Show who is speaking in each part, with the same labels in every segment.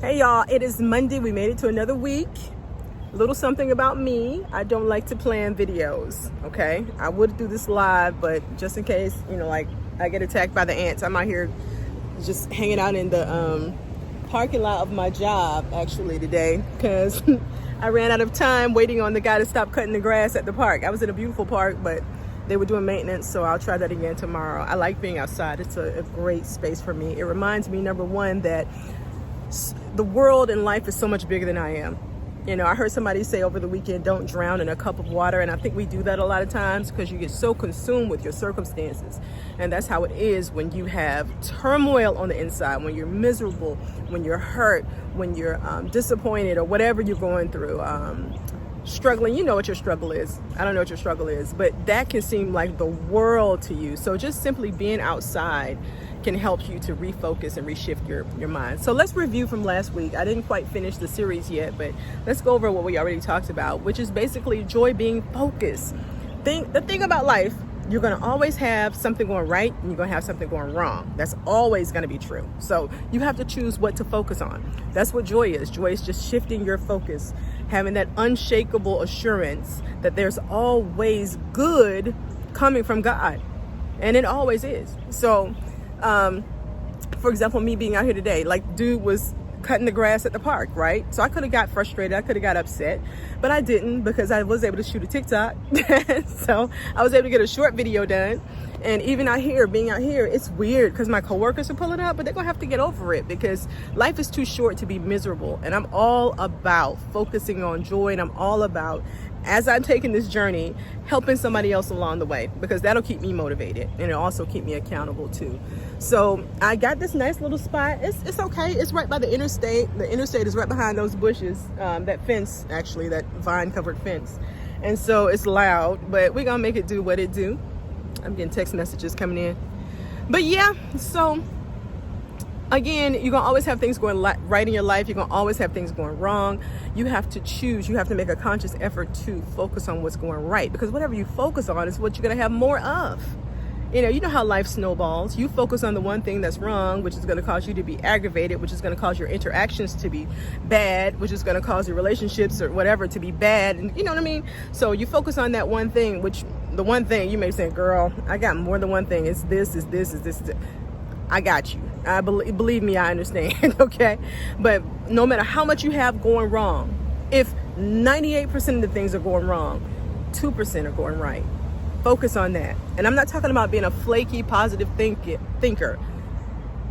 Speaker 1: Hey y'all, it is Monday. We made it to another week. A little something about me. I don't like to plan videos, okay? I would do this live, but just in case, like I get attacked by the ants, I'm out here just hanging out in the parking lot of my job actually today because I ran out of time waiting on the guy to stop cutting the grass at the park. I was in a beautiful park, but they were doing maintenance, so I'll try that again tomorrow. I like being outside. It's a great space for me. It reminds me, number one, that the world and life is so much bigger than I am. I heard somebody say over the weekend, don't drown in a cup of water. And I think we do that a lot of times because you get so consumed with your circumstances. And that's how it is when you have turmoil on the inside, when you're miserable, when you're hurt, when you're disappointed or whatever you're going through. Struggling, you know what your struggle is. I don't know what your struggle is, but that can seem like the world to you. So just simply being outside can help you to refocus and reshift your mind. So let's review from last week. I didn't quite finish the series yet, but let's go over what we already talked about, which is basically joy being focused. The thing about life, you're going to always have something going right and you're going to have something going wrong. That's always going to be true. So you have to choose what to focus on. That's what joy is. Joy is just shifting your focus, having that unshakable assurance that there's always good coming from God. And it always is. So, for example, me being out here today, like dude was cutting the grass at the park, right? So I could have got frustrated. I could have got upset, but I didn't because I was able to shoot a TikTok. So I was able to get a short video done. And even being out here, it's weird because my coworkers are pulling up, but they're going to have to get over it because life is too short to be miserable. And I'm all about focusing on joy. And I'm all about, as I'm taking this journey, helping somebody else along the way because that'll keep me motivated and it'll also keep me accountable too. So I got this nice little spot. It's okay. It's right by the interstate. The interstate is right behind those bushes, that fence, actually, that vine covered fence. And so it's loud, but we're going to make it do what it do. I'm getting text messages coming in. But yeah, so again, you're going to always have things going right in your life. You're going to always have things going wrong. You have to choose. You have to make a conscious effort to focus on what's going right because whatever you focus on is what you're going to have more of. You know how life snowballs. You focus on the one thing that's wrong, which is going to cause you to be aggravated, which is going to cause your interactions to be bad, which is going to cause your relationships or whatever to be bad. And you know what I mean? So you focus on that one thing, which the one thing you may say, girl, I got more than one thing. It's this, is this, is this. I got you. I believe me, I understand. Okay. But no matter how much you have going wrong, if 98% of the things are going wrong, 2% are going right. Focus on that. And I'm not talking about being a flaky, positive thinker.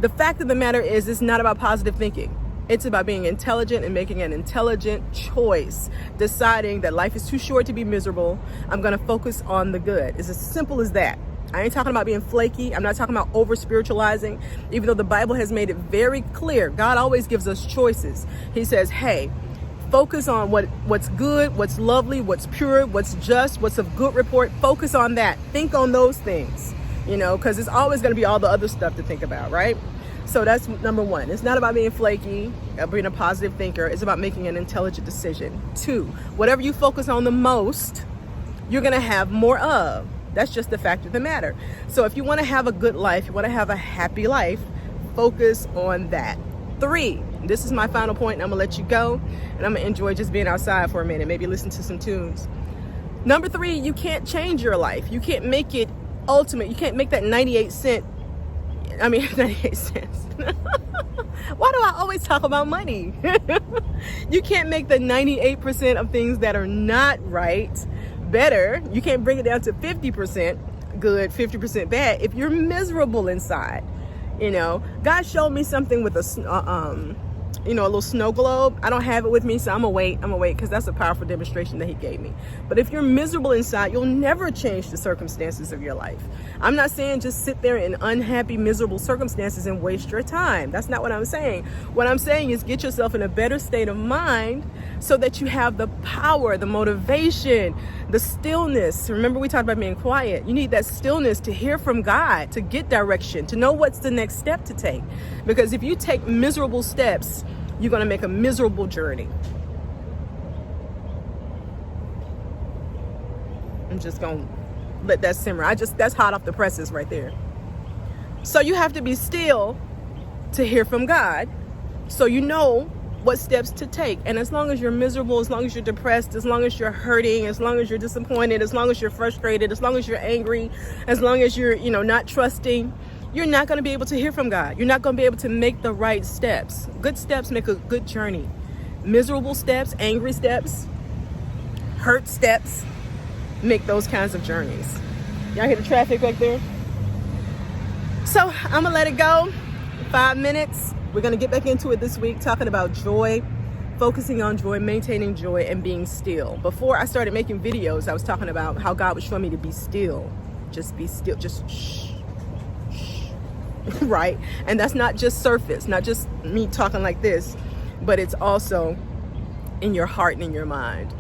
Speaker 1: The fact of the matter is, it's not about positive thinking. It's about being intelligent and making an intelligent choice, deciding that life is too short to be miserable. I'm going to focus on the good. It's as simple as that. I ain't talking about being flaky. I'm not talking about over spiritualizing, even though the Bible has made it very clear. God always gives us choices. He says, hey, focus on what's good, what's lovely, what's pure, what's just, what's of good report. Focus on that. Think on those things, because it's always going to be all the other stuff to think about, right? So that's number one. It's not about being flaky, being a positive thinker. It's about making an intelligent decision. 2, whatever you focus on the most, you're going to have more of. That's just the fact of the matter. So if you want to have a good life, you want to have a happy life, focus on that. 3, this is my final point, and I'm going to let you go, and I'm going to enjoy just being outside for a minute, maybe listen to some tunes. Number 3, you can't change your life. You can't make it ultimate. You can't make that 98 cents. Why do I always talk about money? You can't make the 98% of things that are not right better. You can't bring it down to 50% good, 50% bad if you're miserable inside. God showed me something with a little snow globe. I don't have it with me, so I'm gonna wait because that's a powerful demonstration that he gave me. But if you're miserable inside, you'll never change the circumstances of your life. I'm not saying just sit there in unhappy, miserable circumstances and waste your time. That's not what I'm saying. What I'm saying is get yourself in a better state of mind so that you have the power, the motivation, the stillness. Remember, we talked about being quiet. You need that stillness to hear from God, to get direction, to know what's the next step to take. Because if you take miserable steps, you're going to make a miserable journey. I'm just going to let that simmer. That's hot off the presses right there. So you have to be still to hear from God. So you know what steps to take. And as long as you're miserable, as long as you're depressed, as long as you're hurting, as long as you're disappointed, as long as you're frustrated, as long as you're angry, as long as you're, not trusting, you're not going to be able to hear from God. You're not going to be able to make the right steps. Good steps make a good journey. Miserable steps, angry steps, hurt steps make those kinds of journeys. Y'all hear the traffic back there? So I'm gonna let it go. 5 minutes. We're gonna get back into it this week, talking about joy, focusing on joy, maintaining joy, and being still. Before I started making videos, I was talking about how God was showing me to be still. Just be still, just shh, shh, right? And that's not just surface, not just me talking like this, but it's also in your heart and in your mind.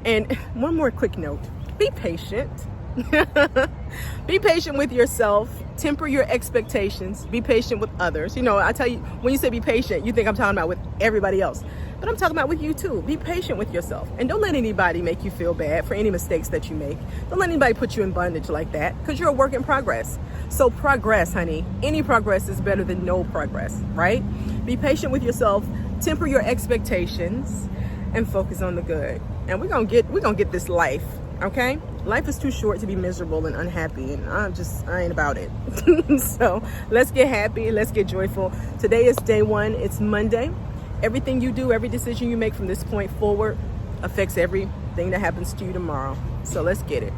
Speaker 1: And one more quick note, be patient. Be patient with yourself. Temper your expectations. Be patient with others. I tell you, when you say be patient, you think I'm talking about with everybody else, but I'm talking about with you too. Be patient with yourself, and don't let anybody make you feel bad for any mistakes that you make. Don't let anybody put you in bondage like that, because you're a work in progress. So progress, honey. Any progress is better than no progress, right? Be patient with yourself. Temper your expectations, and focus on the good. And we're gonna get this life. Okay? Life is too short to be miserable and unhappy, and I ain't about it. So let's get happy, let's get joyful. Today is day 1, it's Monday. Everything you do, every decision you make from this point forward affects everything that happens to you tomorrow. So let's get it.